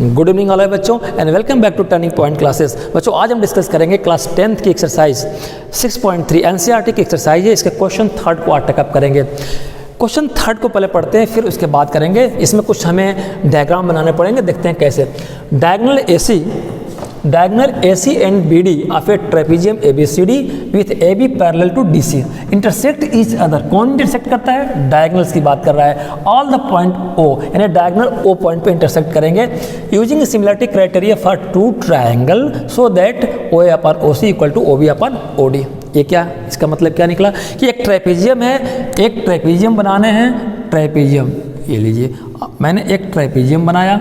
Good evening all बच्चों and welcome back to Turning Point Classes. बच्चों आज हम डिस्कस करेंगे क्लास 10th की एक्सरसाइज 6.3 एनसीईआरटी की एक्सरसाइज है। इसके क्वेश्चन थर्ड को आज टेकअप करेंगे। क्वेश्चन थर्ड को पहले पढ़ते हैं, फिर उसके बाद करेंगे। इसमें कुछ हमें डायग्राम बनाने पड़ेंगे, देखते हैं कैसे। Diagonal AC and BD of a trapezium ABCD with AB parallel to DC intersect each other। कौन इंटरसेक्ट करता है? डायगोनल्स की बात कर रहा है। ऑल द पॉइंट O यानी डायगोनल O पॉइंट पे इंटरसेक्ट करेंगे using similarity criteria for two triangle so that OA upon OC equal to OB upon OD। ये क्या, इसका मतलब क्या निकला कि एक ट्रेपेजियम है, एक ट्रेपेजियम बनाने हैं। ट्रेपेजियम ये लीजिए, मैंने एक ट्रेपेजियम बनाया।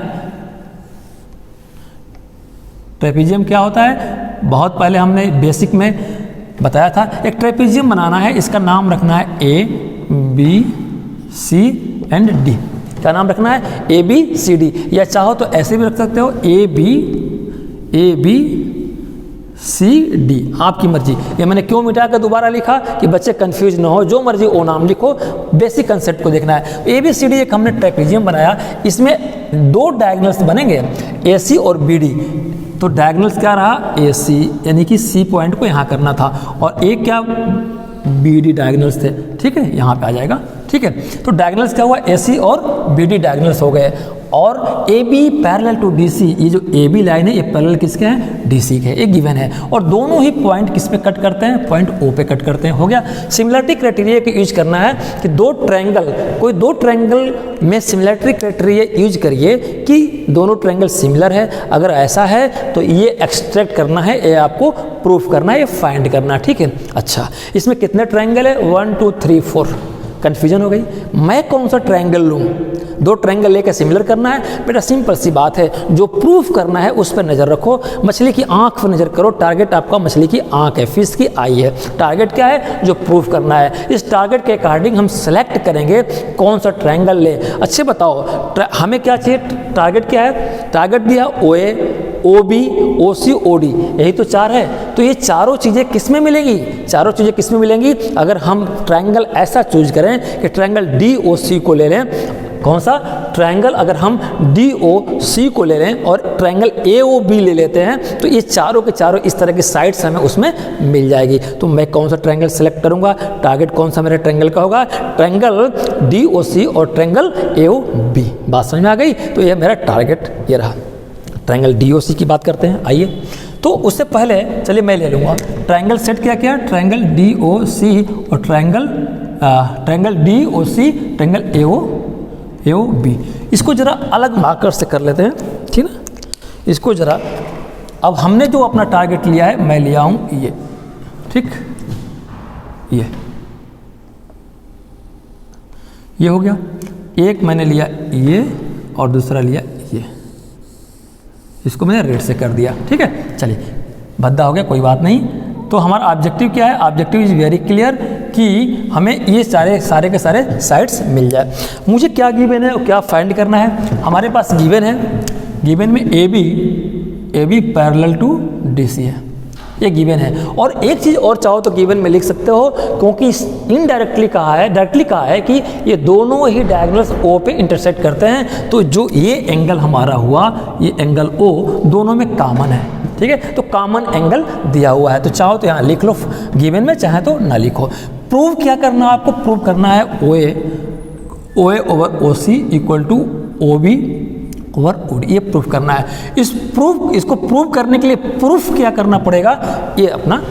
ट्रेपेजियम क्या होता है? बहुत पहले हमने बेसिक में बताया था। एक ट्रेपेजियम बनाना है, इसका नाम रखना है A B C and D। क्या नाम रखना है? A B C D, या चाहो तो ऐसे भी रख सकते हो A B C D, आपकी मर्जी। ये मैंने क्यों मिटा कर दोबारा लिखा कि बच्चे कंफ्यूज ना हो, जो मर्जी ओ नाम लिखो, बेसिक कंसेप्ट को देखना है। A B C D एक हमने ट्रेपेजियम बनाया, इसमें दो डायगोनल्स बनेंगे AC और BD। तो डायगोनल्स क्या रहा? AC यानी कि C पॉइंट को यहाँ करना था, और एक क्या BD डायगोनल्स थे। ठीक है, यहाँ पे आ जाएगा। ठीक है, तो डायगोनल्स क्या हुआ? AC और BD डायगोनल्स हो गए। और AB पैरेलल टू DC, ये जो AB लाइन है ये पैरेलल किसके हैं? DC के, ये गिवन है। और दोनों ही पॉइंट किस पे कट करते हैं? पॉइंट O पे कट करते हैं। हो गया। सिमिलरिटी क्राइटेरिया का यूज करना है कि कोई दो ट्रायंगल में सिमिलरिटी क्राइटेरिया यूज करिए कि दोनों ट्रायंगल सिमिलर है। अगर ऐसा है तो ये एक्सट्रैक्ट करना है, ये आपको प्रूफ करना है, ये फाइंड करना है। ठीक है, अच्छा इसमें कितने ट्रायंगल है? 1 2 3 4। कन्फ्यूजन हो गई, मैं कौन सा ट्रायंगल लूँ? दो ट्रायंगल लेकर सिमिलर करना है बेटा, सिंपल सी बात है। जो प्रूफ करना है उस पर नज़र रखो। मछली की आंख पर नज़र करो। टारगेट आपका मछली की आंख है, फिश की आई है। टारगेट क्या है? जो प्रूफ करना है। इस टारगेट के अकॉर्डिंग हम सेलेक्ट करेंगे कौन सा ट्रायंगल ले। अच्छे बताओ, हमें क्या चाहिए? टारगेट क्या है? टारगेट दिया OA OB OC OD, यही तो चार है। तो ये चारों चीज़ें किस में मिलेंगी? चारों चीज़ें किस में मिलेंगी? अगर हम ट्रायंगल ऐसा चूज करें कि ट्रायंगल DOC को ले लें। कौन सा ट्रायंगल? अगर हम DOC को ले लें और ट्रायंगल AOB ले लेते हैं तो ये चारों के चारों इस तरह की साइड्स हमें उसमें मिल जाएगी। तो मैं कौन सा ट्रायंगल सेलेक्ट करूंगा? टारगेट कौन सा मेरे ट्रायंगल का होगा? ट्रायंगल DOC और ट्रायंगल AOB। बात समझ में आ गई? तो ये मेरा टारगेट ये रहा। ट्रायंगल DOC की बात करते हैं, आइए। तो उससे पहले चलिए मैं ले लूँगा ट्रायंगल सेट क्या ट्रायंगल DOC और ट्रायंगल DOC ट्रायंगल AOB। इसको जरा अलग मार्कर से कर लेते हैं, ठीक ना। इसको जरा, अब हमने जो अपना टारगेट लिया है, मैं लिया हूँ ये, ठीक, ये हो गया। एक मैंने लिया ये और दूसरा लिया ये, इसको मैंने रेड से कर दिया। ठीक है, चलिए भद्दा हो गया, कोई बात नहीं। तो हमारा ऑब्जेक्टिव क्या है? ऑब्जेक्टिव इज वेरी क्लियर कि हमें ये सारे के सारे साइड्स मिल जाए। मुझे क्या गिवन है और क्या फाइंड करना है? हमारे पास गिवन है, गिवन में AB पैरेलल टू DC है, ये गिवन है। और एक चीज़ और चाहो तो गिवन में लिख सकते हो, क्योंकि इनडायरेक्टली डायरेक्टली कहा है कि ये दोनों ही डायगोनल्स O पे इंटरसेक्ट करते हैं। तो जो ये एंगल हमारा हुआ, ये एंगल O दोनों में कॉमन है। ठीक है, तो कॉमन एंगल दिया हुआ है। तो चाहो तो यहाँ लिख लो गिवन में, चाहे तो ना लिखो। प्रूव क्या करना है आपको? प्रूव करना है OA over OC equal to OB over OD, ये प्रूफ करना है। इसको प्रूव करने के लिए प्रूफ क्या करना पड़ेगा? ये अपना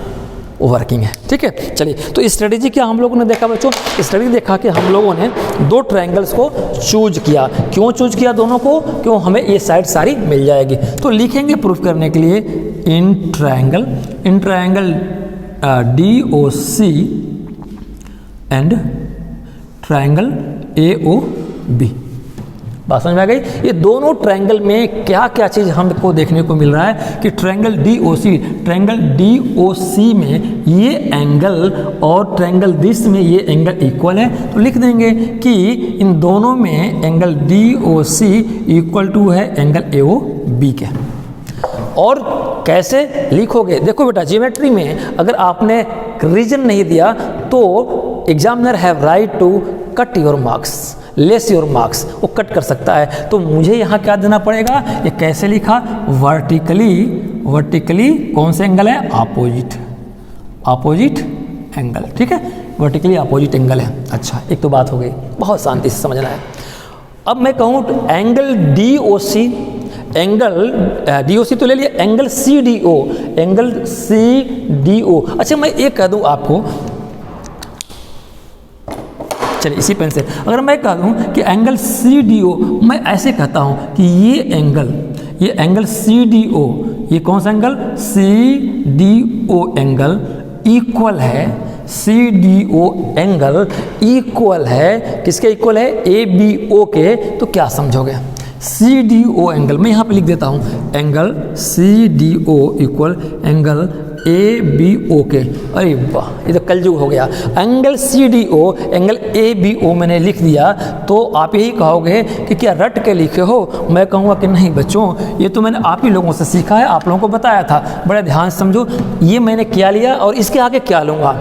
वर्किंग है। ठीक है, चलिए। तो स्ट्रेटेजी क्या हम लोगों ने देखा बच्चों? स्ट्रेटेजी देखा कि हम लोगों ने दो ट्रायंगल्स को चूज किया। क्यों चूज किया दोनों को? क्यों हमें ये साइड सारी मिल जाएगी। तो लिखेंगे प्रूफ करने के लिए in triangle DOC and triangle AOB। बात समझ में आ गई? ये दोनों ट्रायंगल में क्या क्या चीज़ हमको देखने को मिल रहा है कि ट्रायंगल DOC में ये एंगल और ट्रायंगल दिस में ये एंगल इक्वल है। तो लिख देंगे कि इन दोनों में एंगल DOC इक्वल टू है एंगल AOB के। और कैसे लिखोगे? देखो बेटा, ज्योमेट्री में अगर आपने रीजन नहीं दिया तो examiner have right to cut your marks, less your marks, वो कट कर सकता है। तो मुझे यहाँ क्या देना पड़ेगा, ये कैसे लिखा, वर्टिकली कौन से एंगल है, अपोजिट एंगल, ठीक है, वर्टिकली अपोजिट एंगल है। अच्छा, एक तो बात हो गई, बहुत शांति से समझना है। अब मैं कहूँ एंगल DOC, एंगल DOC तो ले लिया, एंगल CDO, एंगल CDO। अच्छा, मैं एक कह दूँ आपको, चलिए इसी पेन से, अगर मैं कह दूँ कि एंगल CDO, मैं ऐसे कहता हूँ कि ये एंगल CDO, ये कौन सा एंगल, CDO एंगल इक्वल है, CDO एंगल इक्वल है किसके, इक्वल है ABO के। तो क्या समझोगे, CDO एंगल, मैं यहाँ पे लिख देता हूँ, angle CDO equal angle ABO के। अरे वाह, ये तो कलयुग हो गया। एंगल CDO एंगल ABO मैंने लिख दिया, तो आप यही कहोगे कि क्या रट के लिखे हो। मैं कहूँगा कि नहीं बच्चों, ये तो मैंने आप ही लोगों से सीखा है, आप लोगों को बताया था। बड़े ध्यान से समझो, ये मैंने क्या लिया और इसके आगे क्या लूँगा।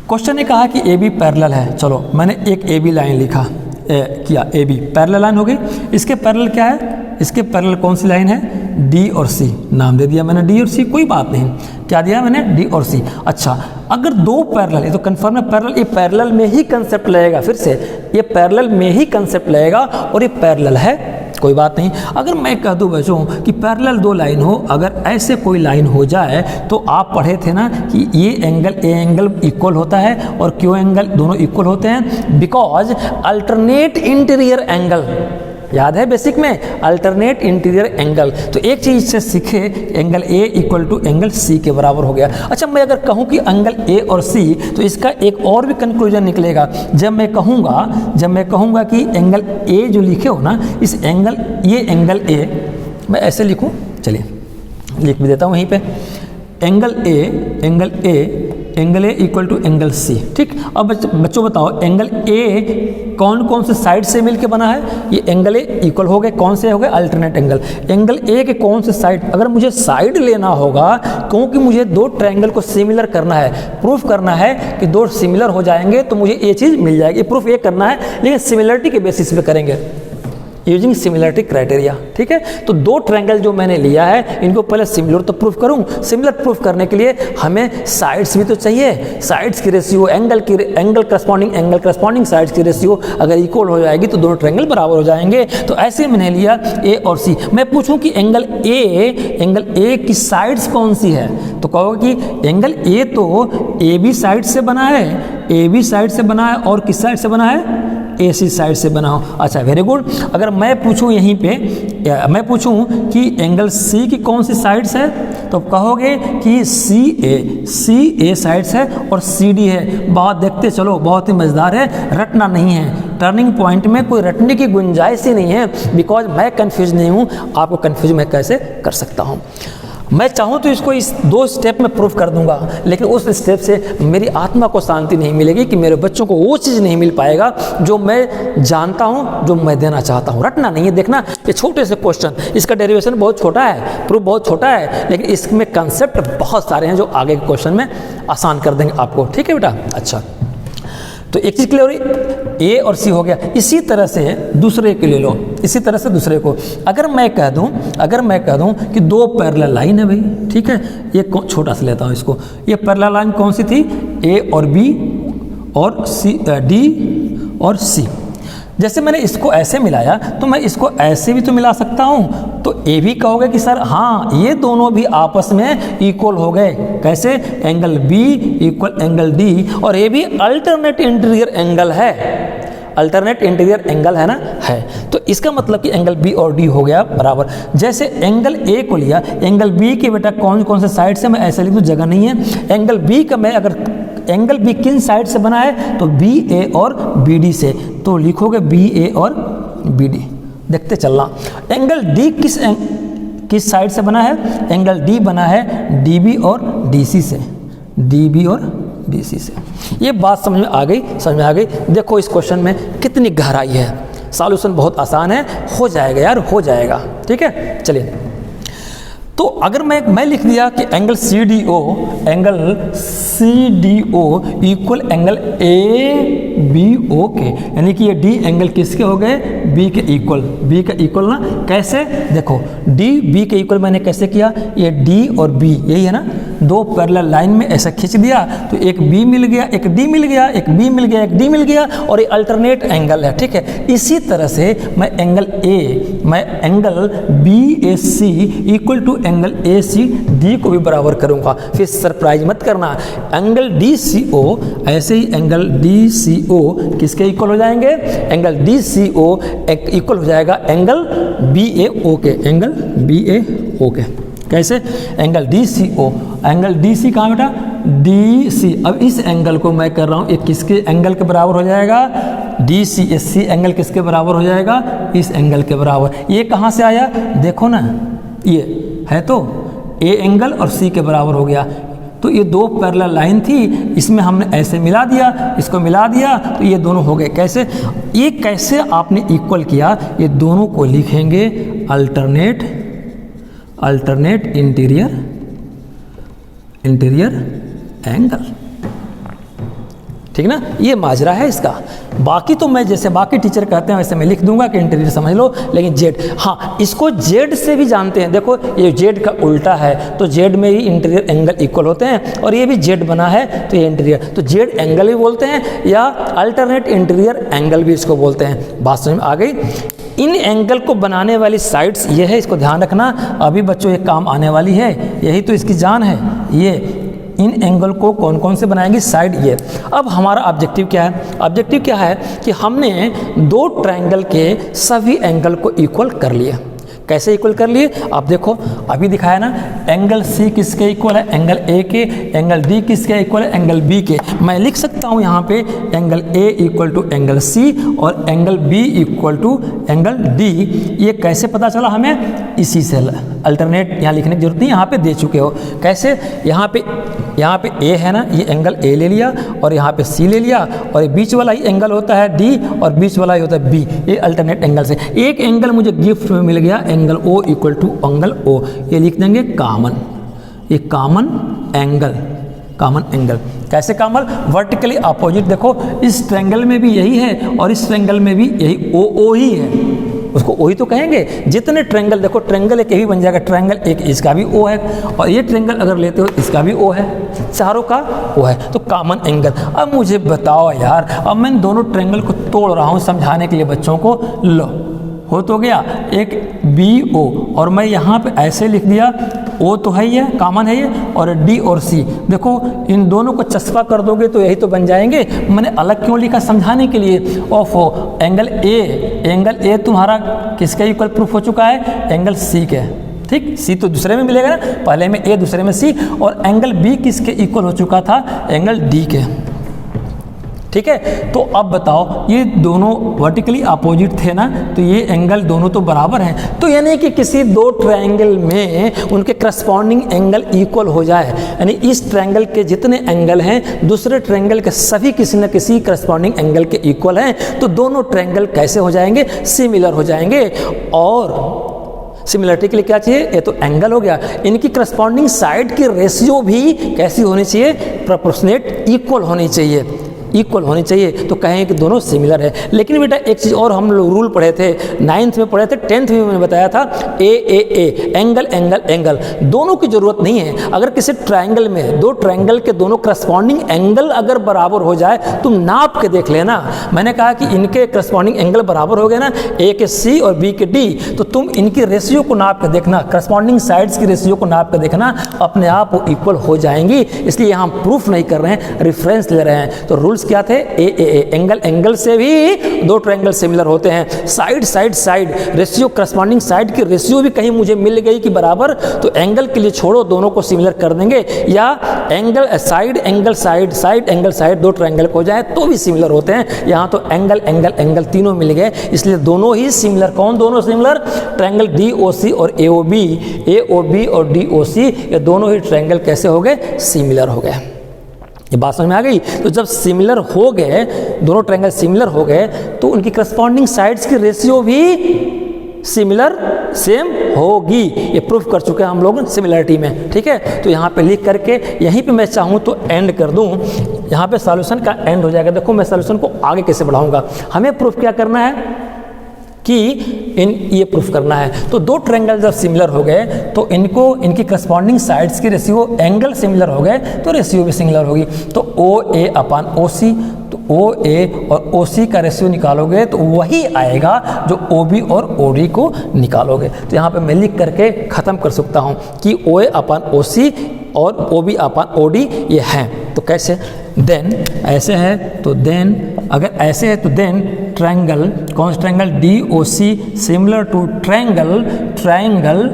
क्वेश्चन ने कहा कि AB पैरेलल है, चलो मैंने एक AB लाइन लिखा, किया AB पैरेलल लाइन हो गई। इसके पैरेलल क्या है, इसके पैरेलल कौन सी लाइन है, D और C, नाम दे दिया मैंने D और C, कोई बात नहीं, क्या दिया मैंने, D और C। अच्छा, अगर दो पैरेलल, ये तो कन्फर्म है पैरेलल, ये पैरेलल में ही कंसेप्ट लगेगा, फिर से ये पैरेलल में ही कंसेप्ट लगेगा और ये पैरेलल है, कोई बात नहीं। अगर मैं कह दूं बच्चों कि पैरेलल दो लाइन हो, अगर ऐसे कोई लाइन हो जाए, तो आप पढ़े थे ना कि ये एंगल A एंगल इक्वल होता है और Q एंगल दोनों इक्वल होते हैं, बिकॉज अल्टरनेट इंटीरियर एंगल, याद है बेसिक में, अल्टरनेट इंटीरियर एंगल। तो एक चीज से सीखे, angle A equal to angle C के बराबर हो गया। अच्छा, मैं अगर कहूँ कि एंगल A और C, तो इसका एक और भी कंक्लूजन निकलेगा। जब मैं कहूँगा कि एंगल A जो लिखे हो ना, इस एंगल, ये एंगल A, मैं ऐसे लिखूँ, चलिए लिख भी देता हूँ वहीं पे, angle A equal to angle C, ठीक। अब बच्चों बताओ, एंगल A कौन कौन से साइड से मिलके बना है, ये एंगल A इक्वल हो गए, कौन से हो गए, अल्टरनेट एंगल। एंगल A के कौन से साइड, अगर मुझे साइड लेना होगा, क्योंकि मुझे दो ट्रायंगल को सिमिलर करना है, प्रूफ करना है कि दो सिमिलर हो जाएंगे, तो मुझे ये चीज़ मिल जाएगी, प्रूफ ये करना है, लेकिन सिमिलरिटी के बेसिस पे करेंगे, यूजिंग सिमिलरिटी क्राइटेरिया, ठीक है। तो दो ट्रायंगल जो मैंने लिया है, इनको पहले सिमिलर तो प्रूफ करूं। सिमिलर प्रूफ करने के लिए हमें साइड्स भी तो चाहिए, साइड्स की रेशियो, एंगल करस्पॉन्डिंग साइड्स की रेशियो अगर इक्वल हो जाएगी तो दोनों ट्रायंगल बराबर हो जाएंगे। तो ऐसे मैंने लिया A और C। मैं पूछूं कि एंगल A की साइड्स कौन सी है, तो कहोगे कि एंगल A तो AB साइड से बना है, AB साइड से बना है, और किस साइड से बना है, AC साइड से बना हो। अच्छा, वेरी गुड। अगर मैं पूछूं यहीं पे, मैं पूछूं कि एंगल C की कौन सी साइड्स है, तो कहोगे कि CA साइड्स है और CD है। बहुत देखते चलो, बहुत ही मज़ेदार है, रटना नहीं है। टर्निंग पॉइंट में कोई रटने की गुंजाइश ही नहीं है, बिकॉज मैं कंफ्यूज नहीं हूँ, आपको कंफ्यूज मैं कैसे कर सकता हूँ। मैं चाहूँ तो इसको इस दो स्टेप में प्रूफ कर दूंगा, लेकिन उस स्टेप से मेरी आत्मा को शांति नहीं मिलेगी कि मेरे बच्चों को वो चीज़ नहीं मिल पाएगा जो मैं जानता हूँ, जो मैं देना चाहता हूँ। रटना नहीं है, देखना ये छोटे से क्वेश्चन, इसका डेरिवेशन बहुत छोटा है, प्रूफ बहुत छोटा है, लेकिन इसमें कंसेप्ट बहुत सारे हैं जो आगे के क्वेश्चन में आसान कर देंगे आपको, ठीक है बेटा। अच्छा, तो एक चीज़ क्लियर हुई, A और C हो गया। इसी तरह से दूसरे के ले लो, इसी तरह से दूसरे को। अगर मैं कह दूं कि दो पैरेलल लाइन है भाई, ठीक है, ये छोटा सा लेता हूँ इसको, ये पैरेलल लाइन कौन सी थी, A और B और D और C। जैसे मैंने इसको ऐसे मिलाया, तो मैं इसको ऐसे भी तो मिला सकता हूँ। तो ए भी कहोगे कि सर हाँ, ये दोनों भी आपस में इक्वल हो गए, कैसे, angle B equal angle D, और ये भी अल्टरनेट इंटीरियर एंगल है, अल्टरनेट इंटीरियर एंगल है ना, है। तो इसका मतलब कि एंगल B और D हो गया बराबर। जैसे एंगल A को लिया, एंगल B के बेटा कौन कौन से साइड से, मैं ऐसे लिख दूँ, जगह नहीं है। एंगल B का मैं अगर एंगल B किन साइड से बना है, तो BA और BD से, तो लिखोगे BA और BD। देखते चलना, एंगल D किस साइड से बना है, एंगल D बना है DB और DC से, DB और DC से। ये बात समझ में आ गई, देखो इस क्वेश्चन में कितनी गहराई है। सॉल्यूशन बहुत आसान है, हो जाएगा यार, हो जाएगा, ठीक है। चलिए तो अगर मैं लिख दिया कि angle C D O equal angle A B O के, यानी कि ये डी एंगल किसके हो गए, बी के इक्वल, बी का इक्वल ना। कैसे, देखो डी बी के इक्वल मैंने कैसे किया, ये डी और बी यही है ना, दो पैरेलल लाइन में ऐसा खींच दिया तो एक बी मिल गया, एक डी मिल गया, एक बी मिल गया, एक डी मिल गया, और ये अल्टरनेट एंगल है, ठीक है। इसी तरह से मैं angle B A C equal to angle A C D को भी बराबर करूंगा। फिर सरप्राइज मत करना, एंगल डी सी ओ, ऐसे ही एंगल डी सी ओ किसके इक्वल हो जाएंगे, angle D C O equal हो जाएगा एंगल बी ए ओ के, एंगल बी ए ओ के। कैसे, एंगल डी सी ओ, एंगल डी सी कहाँ बेटा, डी सी। अब इस एंगल को मैं कर रहा हूँ, ये किसके एंगल के बराबर हो जाएगा, D C. S C angle किसके बराबर हो जाएगा, इस एंगल के बराबर। ये कहाँ से आया, देखो ना, ये है तो ए एंगल और सी के बराबर हो गया। तो ये दो पैरेलल लाइन थी, इसमें हमने ऐसे मिला दिया, इसको मिला दिया तो ये दोनों हो गए। कैसे, ये कैसे आपने इक्वल किया, ये दोनों को लिखेंगे अल्टरनेट इंटीरियर एंगल, ठीक ना। ये माजरा है इसका। बाकी तो मैं जैसे बाकी टीचर कहते हैं वैसे मैं लिख दूंगा कि इंटीरियर समझ लो, लेकिन जेड, हाँ इसको जेड से भी जानते हैं। देखो ये जेड का उल्टा है तो जेड में ही इंटीरियर एंगल इक्वल होते हैं, और ये भी जेड बना है तो ये इंटीरियर, तो जेड एंगल भी बोलते हैं या अल्टरनेट इंटीरियर एंगल भी इसको बोलते हैं। बात समझ में आ गई। इन एंगल को बनाने वाली साइड्स ये है, इसको ध्यान रखना, अभी बच्चों ये काम आने वाली है, यही तो इसकी जान है। ये इन एंगल को कौन कौन से बनाएंगे, साइड ये। अब हमारा ऑब्जेक्टिव क्या है, ऑब्जेक्टिव क्या है कि हमने दो ट्रायंगल के सभी एंगल को इक्वल कर लिया। कैसे इक्वल कर लिए, आप देखो अभी दिखाया ना, एंगल सी किसके इक्वल है, एंगल ए के, एंगल डी किसके इक्वल है, एंगल बी के। मैं लिख सकता हूँ यहाँ पे angle A equal to angle C और angle B equal to angle D. ये कैसे पता चला हमें, इसी से, अल्टरनेट यहाँ लिखने की जरूरत नहीं, यहाँ पे दे चुके हो। कैसे, यहाँ पे ए है ना, ये एंगल ए ले लिया और यहाँ पे सी ले लिया, और ये बीच वाला ही एंगल होता है डी और बीच वाला ही होता है बी। ये अल्टरनेट एंगल से एक एंगल मुझे गिफ्ट में मिल गया, angle O equal to angle O, ये लिख देंगे कॉमन, ये कॉमन एंगल। कैसे कॉमन, वर्टिकली अपोजिट। देखो इस ट्रायंगल में भी यही है और इस ट्रायंगल में भी यही ओ ही है, उसको ओ ही तो कहेंगे। जितने ट्रायंगल, देखो ट्रायंगल एक यही बन जाएगा, ट्रायंगल एक इसका भी ओ है, और ये ट्रायंगल अगर लेते हो इसका भी ओ है, चारों का ओ है, तो कॉमन एंगल। अब मुझे बताओ यार, अब मैं दोनों ट्रायंगल को तोड़ रहा हूँ समझाने के लिए बच्चों को। लो हो तो गया एक बी ओ, और मैं यहाँ पे ऐसे लिख दिया, ओ तो है ही है, कॉमन है ये, और डी और सी। देखो इन दोनों को चस्पा कर दोगे तो यही तो बन जाएंगे। मैंने अलग क्यों लिखा, समझाने के लिए। ऑफ एंगल ए तुम्हारा किसके इक्वल प्रूफ हो चुका है, एंगल सी के, ठीक। सी तो दूसरे में मिलेगा ना, पहले में ए दूसरे में सी, और एंगल बी किसके इक्वल हो चुका था, एंगल डी के, ठीक है। तो अब बताओ, ये दोनों वर्टिकली अपोजिट थे ना, तो ये एंगल दोनों तो बराबर हैं। तो यानी कि किसी दो ट्रायंगल में उनके करस्पॉन्डिंग एंगल इक्वल हो जाए, यानी इस ट्रायंगल के जितने एंगल हैं दूसरे ट्रायंगल के सभी किसी न किसी करस्पॉन्डिंग एंगल के इक्वल हैं, तो दोनों ट्रायंगल कैसे हो जाएंगे, सिमिलर हो जाएंगे। और सिमिलरिटी के लिए क्या चाहिए, ये तो एंगल हो गया, इनकी करस्पॉन्डिंग साइड की रेशियो भी कैसी होनी चाहिए, प्रोपोर्शनेट, इक्वल होनी चाहिए, इक्वल होनी चाहिए। तो कहें कि दोनों सिमिलर है। लेकिन बेटा एक चीज़ और हम लोग रूल पढ़े थे, 9th में पढ़े थे, 10th में मैंने बताया था, ए एंगल दोनों की जरूरत नहीं है। अगर किसी ट्रायंगल में दो ट्रायंगल के दोनों करस्पॉन्डिंग एंगल अगर बराबर हो जाए, तुम नाप के देख लेना। मैंने कहा कि इनके करस्पॉन्डिंग एंगल बराबर हो गए ना, ए के सी और बी के डी, तो तुम इनकी रेशियो को नाप के देखना, करस्पॉन्डिंग साइड्स की रेशियो को नाप के देखना, अपने आप वो इक्वल हो जाएंगी। इसलिए यहाँ प्रूफ नहीं कर रहे हैं, रेफरेंस ले रहे हैं। तो रूल्स क्या थे, एंगल से भी दो ट्रायंगल सिमिलर होते हैं। साइड रेशियो, करस्पॉन्डिंग साइड की रेशियो भी कहीं मुझे मिल गई कि बराबर, तो एंगल के लिए छोड़ो, दोनों को सिमिलर कर देंगे। या साइड एंगल साइड दो ट्रायंगल हो जाए तो भी सिमिलर होते हैं। यहाँ तो एंगल तीनों मिल गए, इसलिए दोनों ही सिमिलर। कौन दोनों सिमिलर, ट्रायंगल डी ओ सी और ए ओ बी और डी ओ सी, ये दोनों ही ट्रायंगल कैसे हो गए, सिमिलर हो गए। ये बात समझ में आ गई। तो जब सिमिलर हो गए, दोनों ट्रायंगल सिमिलर हो गए, तो उनकी करस्पॉन्डिंग साइड्स की रेशियो भी सिमिलर सेम होगी। ये प्रूफ कर चुके हैं हम लोग सिमिलरिटी में, ठीक है। तो यहाँ पे लिख करके यहीं पे मैं चाहूँ तो एंड कर दूँ, यहाँ पे सॉल्यूशन का एंड हो जाएगा। देखो मैं सॉल्यूशन को आगे कैसे बढ़ाऊँगा, हमें प्रूफ क्या करना है कि ये प्रूफ करना है। तो दो ट्रायंगल जब सिमिलर हो गए तो इनकी करस्पॉन्डिंग साइड्स की रेशियो एंगल सिमिलर हो गए तो रेशियो भी सिमिलर होगी। तो OA अपान OC, तो OA और OC का रेशियो निकालोगे तो वही आएगा जो OB और OD को निकालोगे। तो यहाँ पे मैं लिख करके ख़त्म कर सकता हूँ कि OA अपान OC और OB अपान OD ये हैं। तो कैसे, देन ऐसे है तो देन, अगर ऐसे है तो देन ट्रायंगल, कौन सा triangle, DOC similar to triangle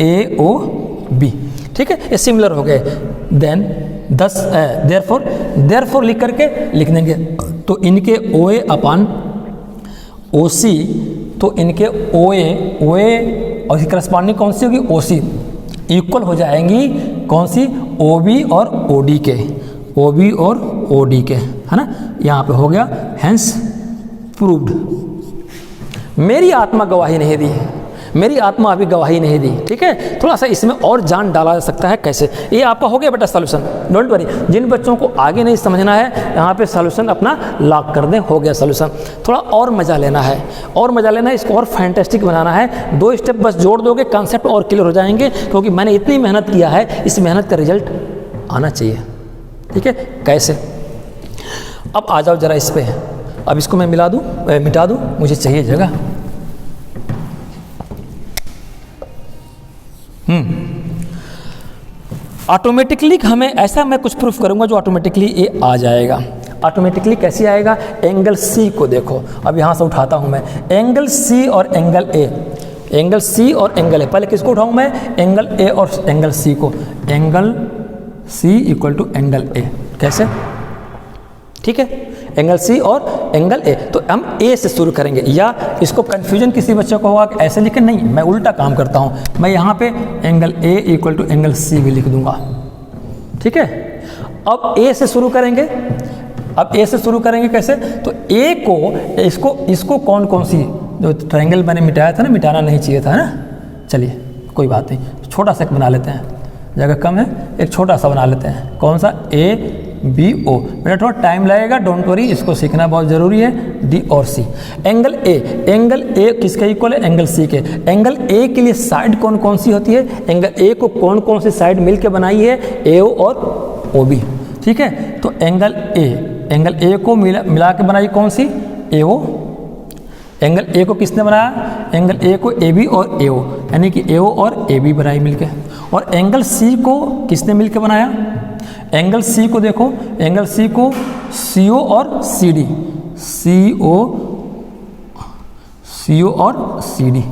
AOB, ठीक है, ये सिमिलर हो गए। देन देयरफॉर लिख करके लिख देंगे। तो इनके OA अपान OC, तो इनके OA और इसकी करस्पॉन्डिंग कौन सी होगी, OC, इक्वल हो जाएंगी कौन सी, OB और OD के, OB और OD के, है ना। यहाँ पे हो गया, हेंस प्रूव्ड। मेरी आत्मा गवाही नहीं दी, मेरी आत्मा अभी गवाही नहीं दी, ठीक है। थोड़ा सा इसमें और जान डाला जा सकता है कैसे। ये आपका हो गया बेटा सॉल्यूशन, डोंट वरी। जिन बच्चों को आगे नहीं समझना है यहाँ पे सॉल्यूशन अपना लॉक कर दें, हो गया सॉल्यूशन। थोड़ा और मज़ा लेना है, और मज़ा लेना है, इसको और फैंटेस्टिक बनाना है। 2 स्टेप बस जोड़ दोगे, कॉन्सेप्ट और क्लियर हो जाएंगे, क्योंकि मैंने इतनी मेहनत किया है, इस मेहनत का रिजल्ट आना चाहिए, ठीक है। कैसे, अब आ जाओ जरा इस पर। अब इसको मैं मिटा दूँ, मुझे चाहिए जगह। ऑटोमेटिकली हमें ऐसा मैं कुछ प्रूफ करूंगा जो ऑटोमेटिकली ये आ जाएगा। ऑटोमेटिकली कैसे आएगा, एंगल C को देखो। अब यहाँ से उठाता हूँ मैं एंगल C और एंगल A, एंगल C और एंगल A। पहले किसको उठाऊँ मैं, एंगल A और एंगल C को। Angle C equal to angle A, कैसे, ठीक है, एंगल C और एंगल A। तो हम A से शुरू करेंगे, या इसको कन्फ्यूजन किसी बच्चे को होगा कि ऐसे लिखे, नहीं, मैं उल्टा काम करता हूँ। मैं यहाँ पे angle A equal to angle C भी लिख दूंगा, ठीक है। अब A से शुरू करेंगे, अब A से शुरू करेंगे कैसे, तो A को इसको कौन सी जो ट्रायंगल मैंने मिटाया था ना, मिटाना नहीं चाहिए था, है ना। चलिए कोई बात नहीं, छोटा सा बना लेते हैं, जगह कम है, एक छोटा सा बना लेते हैं। कौन सा, ABO। मेरा थोड़ा टाइम लगेगा, डोंट वरी, इसको सीखना बहुत ज़रूरी है। D और C। एंगल A किसके इक्वल है, एंगल C के। एंगल A के लिए साइड कौन कौन सी होती है, एंगल A को कौन कौन सी साइड मिलकर बनाई है, AO और OB, ठीक है। तो एंगल A को मिला के बनाई कौन सी, AO। एंगल A को किसने बनाया, एंगल A को AB और AO, यानी कि AO और AB बनाई मिलके। और एंगल C को किसने मिलके बनाया, एंगल C को देखो, एंगल C को CO और CD, CO और CD,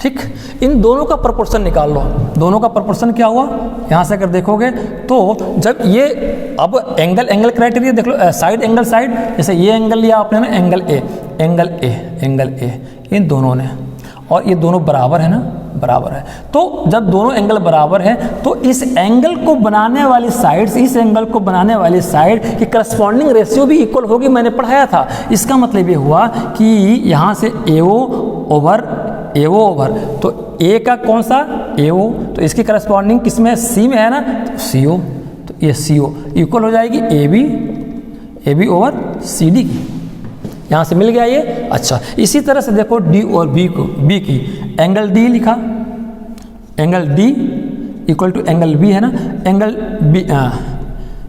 ठीक। इन दोनों का प्रोपोर्शन निकाल लो। दोनों का प्रोपोर्शन क्या हुआ, यहाँ से अगर देखोगे तो जब ये, अब एंगल क्राइटेरिया देख लो, साइड एंगल साइड, जैसे ये एंगल लिया आपने ना, एंगल ए, इन दोनों ने, और ये दोनों बराबर है ना, बराबर है। तो जब दोनों एंगल बराबर है तो इस एंगल को बनाने वाली साइड्स, इस एंगल को बनाने वाली साइड की करस्पॉन्डिंग रेशियो भी इक्वल होगी, मैंने पढ़ाया था। इसका मतलब ये हुआ कि यहाँ से AO ओवर, तो A का कौन सा, AO, तो इसकी करस्पॉन्डिंग किस में, C में है ना, तो CO, तो ये CO इक्वल हो जाएगी AB ओवर CD की। यहाँ से मिल गया ये। अच्छा, इसी तरह से देखो D और B की, एंगल D लिखा, angle D equal to angle B है ना,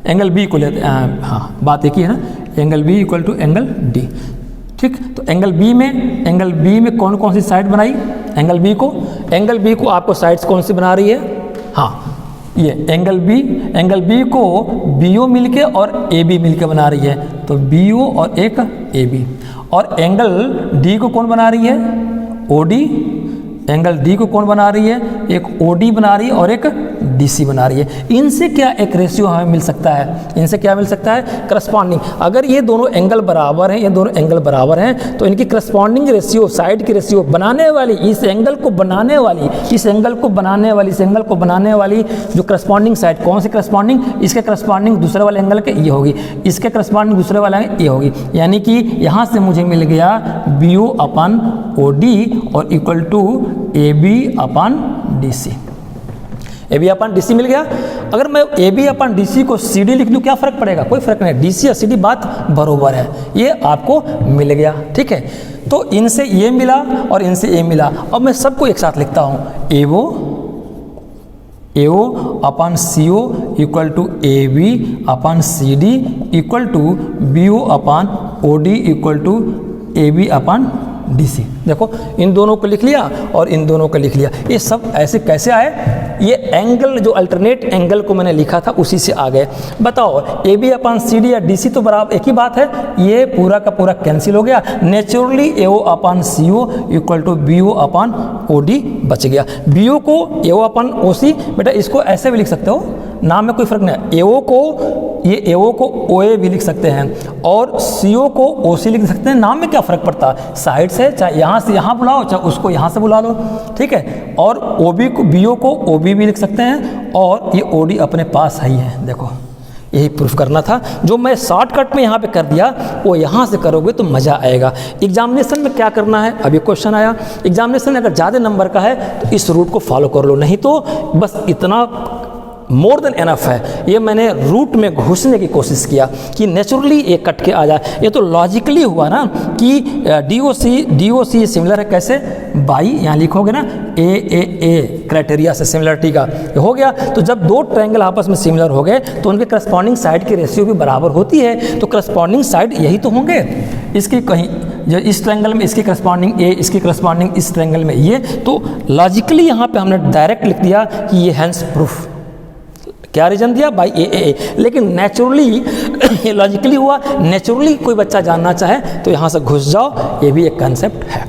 एंगल B को लेते हैं, हाँ बात एक ही है ना, angle B equal to angle D, ठीक। तो एंगल B में कौन कौन सी साइड बनाई, एंगल B को आपको साइड्स कौन सी बना रही है, हाँ ये एंगल B को BO मिलके और AB मिलके बना रही है, तो BO और एक AB। और एंगल D को कौन बना रही है, OD। एंगल D को कौन बना रही है, एक OD बना रही है और एक DC बना रही है। इनसे क्या एक रेशियो हमें मिल सकता है, इनसे क्या मिल सकता है, करस्पॉन्डिंग। अगर ये दोनों एंगल बराबर हैं, ये दोनों एंगल बराबर हैं, तो इनकी करस्पॉन्डिंग रेशियो, साइड की रेशियो बनाने वाली, इस एंगल को बनाने वाली, इस एंगल को बनाने वाली, इस एंगल को बनाने वाली जो करस्पॉन्डिंग साइड, कौन सी करस्पॉन्डिंग, इसके करस्पॉन्डिंग दूसरे वाले एंगल के ये होगी, इसके करस्पॉन्डिंग दूसरे वाले ये होगी। यानी कि यहाँ से मुझे मिल गया BO अपन OD और equal to AB upon DC। AB upon DC मिल गया। अगर मैं AB अपन DC को CD लिख दूँ क्या फ़र्क पड़ेगा, कोई फ़र्क नहीं, DC और CD बात बरोबर है, ये आपको मिल गया। ठीक है, तो इनसे ये मिला और इनसे ये मिला। अब मैं सबको एक साथ लिखता हूँ, AO upon CO equal to AB upon CD equal to BO upon OD equal to AB upon DC। देखो इन दोनों को लिख लिया और इन दोनों को लिख लिया। ये सब ऐसे कैसे आए, ये एंगल जो अल्टरनेट एंगल को मैंने लिखा था उसी से आ गए। बताओ AB अपन CD या DC तो बराबर एक ही बात है, ये पूरा का पूरा कैंसिल हो गया। Naturally AO upon CO equal to BO upon OD बच गया। BO को AO अपन OC, बेटा इसको ऐसे भी लिख सकते हो, नाम में कोई फ़र्क नहीं। AO को ये AO को OA भी लिख सकते हैं और CO को OC लिख सकते हैं, नाम में क्या फ़र्क पड़ता है, साइड से चाहे यहाँ से यहाँ बुलाओ चाहे उसको यहाँ से बुला लो। ठीक है, और OB को BO को OB भी लिख सकते हैं और ये OD अपने पास ही है। देखो यही प्रूफ करना था, जो मैं शॉर्टकट में यहाँ पे कर दिया वो यहाँ से करोगे तो मज़ा आएगा। एग्जामिनेशन में क्या करना है, अभी क्वेश्चन आया, एग्जामिनेशन में अगर ज़्यादा नंबर का है तो इस रूट को फॉलो कर लो, नहीं तो बस इतना मोर देन एनफ है। ये मैंने रूट में घुसने की कोशिश किया कि नेचुरली ये कट के आ जाए। ये तो लॉजिकली हुआ ना कि DOC सिमिलर है, कैसे, बाई यहाँ लिखोगे ना AAA क्राइटेरिया से सिमिलरिटी का ये हो गया। तो जब दो ट्रायंगल आपस में सिमिलर हो गए तो उनके करस्पॉन्डिंग साइड की रेशियो भी बराबर होती है, तो करस्पॉन्डिंग साइड यही तो होंगे। इसकी कहीं जो इस ट्रायंगल में इसकी करस्पॉन्डिंग A, इसकी करस्पॉन्डिंग इस ट्रायंगल में ये, तो लॉजिकली यहाँ पे हमने डायरेक्ट लिख दिया कि ये हैंस प्रूफ। क्या रीजन दिया, बाई AAA। लेकिन नेचुरली ये लॉजिकली हुआ, नेचुरली कोई बच्चा जानना चाहे तो यहाँ से घुस जाओ, ये भी एक कंसेप्ट है।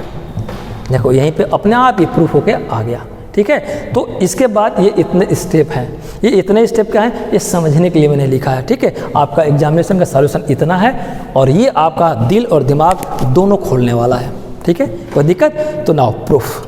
देखो यहीं पे अपने आप ही प्रूफ होके आ गया। ठीक है, तो इसके बाद ये इतने स्टेप हैं, ये इतने स्टेप क्या हैं, ये समझने के लिए मैंने लिखा है। ठीक है, आपका एग्जामिनेशन का सॉल्यूशन इतना है और ये आपका दिल और दिमाग दोनों खोलने वाला है। ठीक है, कोई दिक्कत तो नाउ प्रूफ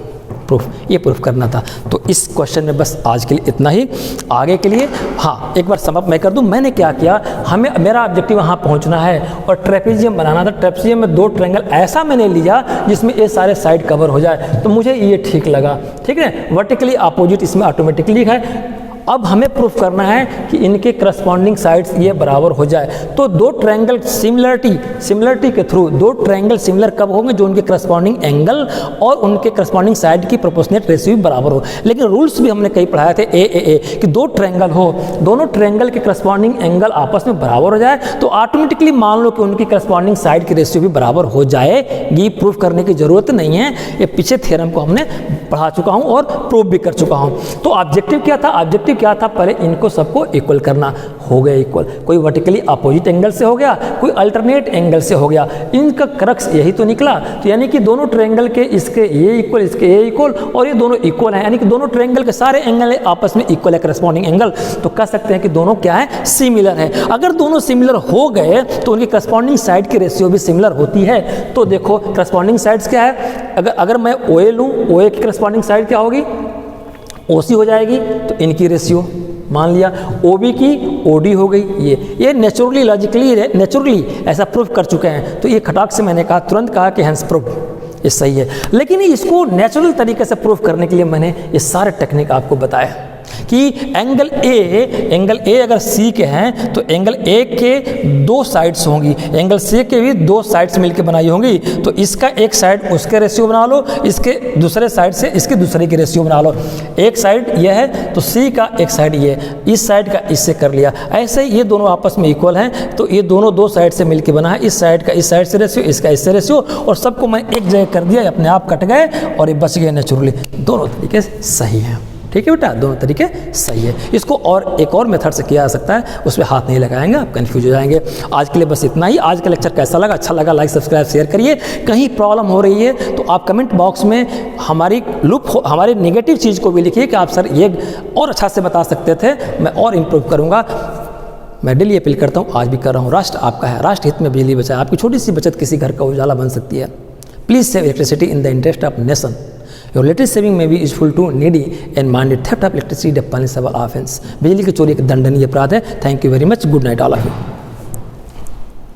ये प्रूफ करना था। तो इस क्वेश्चन में बस आज के लिए इतना ही। आगे के लिए हाँ एक बार समअप मैं कर दूं, मैंने क्या किया, हमें मेरा ऑब्जेक्टिव वहाँ पहुँचना है और ट्रेपेजियम बनाना था। ट्रेपेजियम में दो ट्रायंगल ऐसा मैंने लिया जिसमें ये सारे साइड कवर हो जाए, तो मुझे ये ठीक लगा। ठीक है, वर्टिकली अपोजिट इसमें ऑटोमेटिकली है। अब हमें प्रूफ करना है कि इनके करस्पॉन्डिंग साइड्स ये बराबर हो जाए। तो दो ट्रायंगल सिमिलरिटी के थ्रू दो ट्रायंगल सिमिलर कब होंगे, जो उनके करस्पॉन्डिंग एंगल और उनके करस्पॉन्डिंग साइड की प्रोपोर्शनेट रेशियो भी बराबर हो। लेकिन रूल्स भी हमने कई पढ़ाए थे AAA कि दो ट्रायंगल हो, दोनों ट्रायंगल के करस्पॉन्डिंग एंगल आपस में बराबर हो जाए तो ऑटोमेटिकली मान लो कि उनकी करस्पॉन्डिंग साइड की रेशियो भी बराबर हो जाएगी। प्रूफ करने की जरूरत नहीं है, ये पीछे थ्योरम को हमने पढ़ा चुका हूँ और प्रूफ भी कर चुका हूँ। तो ऑब्जेक्टिव क्या था, ऑब्जेक्टिव क्या था, पहले इनको सबको इक्वल करना, हो गया इक्वल। कोई वर्टिकली अपोजिट एंगल से हो गया, कोई अल्टरनेट एंगल से हो गया, इनका क्रक्स यही तो निकला। तो यानी कि दोनों ट्रायंगल के इसके ये इक्वल, इसके ये इक्वल और ये दोनों इक्वल हैं, यानी कि दोनों ट्रायंगल के सारे एंगल आपस में इक्वल है करस्पॉन्डिंग एंगल। तो कह सकते हैं कि दोनों क्या है, सिमिलर है। अगर दोनों सिमिलर हो गए तो उनकी करस्पॉन्डिंग साइड की रेशियो भी सिमिलर होती है। तो देखो करस्पॉन्डिंग साइड्स क्या है, अगर मैं OA लूँ, OA की करस्पॉन्डिंग साइड क्या होगी, OC हो जाएगी। तो इनकी रेशियो मान लिया, OB की OD हो गई। ये नेचुरली नेचुरली ऐसा प्रूफ कर चुके हैं। तो ये खटाक से मैंने कहा, तुरंत कहा कि हैंस प्रूफ ये सही है। लेकिन इसको नेचुरल तरीके से प्रूफ करने के लिए मैंने ये सारे टेक्निक आपको बताया कि एंगल A अगर C के हैं तो एंगल A के दो साइड्स होंगी, एंगल C के भी दो साइड्स मिलकर बनाई होंगी। तो इसका एक साइड उसके रेशियो बना लो, इसके दूसरे साइड से इसके दूसरे की रेशियो बना लो। एक साइड ये है तो C का एक साइड ये, इस साइड का इससे कर लिया। ऐसे ही ये दोनों आपस में इक्वल हैं, तो ये दोनों दो साइड से मिलकर बना है। इस साइड का इस साइड से रेशियो, इसका इससे रेशियो, और सबको मैं एक जगह कर दिया, अपने आप कट गए और ये बच गए नेचुरली। दोनों तरीके से सही है। ठीक है बेटा, दोनों तरीके सही है। इसको और एक और मेथड से किया जा सकता है, उसमें हाथ नहीं लगाएंगे, आप कन्फ्यूज हो जाएंगे। आज के लिए बस इतना ही। आज का लेक्चर कैसा लगा? अच्छा लगा लाइक सब्सक्राइब शेयर करिए। कहीं प्रॉब्लम हो रही है तो आप कमेंट बॉक्स में हमारी नेगेटिव चीज़ को भी लिखिए कि आप सर ये और अच्छा से बता सकते थे, मैं और इम्प्रूव करूँगा। मैं डेली अपील करता हूँ, आज भी कर रहा हूँ, राष्ट्र आपका है, राष्ट्र हित में बिजली बचाए। आपकी छोटी सी बचत किसी घर का उजाला बन सकती है। Please save electricity in the interest of nation. Your latest saving may be useful to needy and minded theft of electricity the punishable offence. बिजली की चोरी एक दंडनीय अपराध है। Thank you very much. Good night all of you.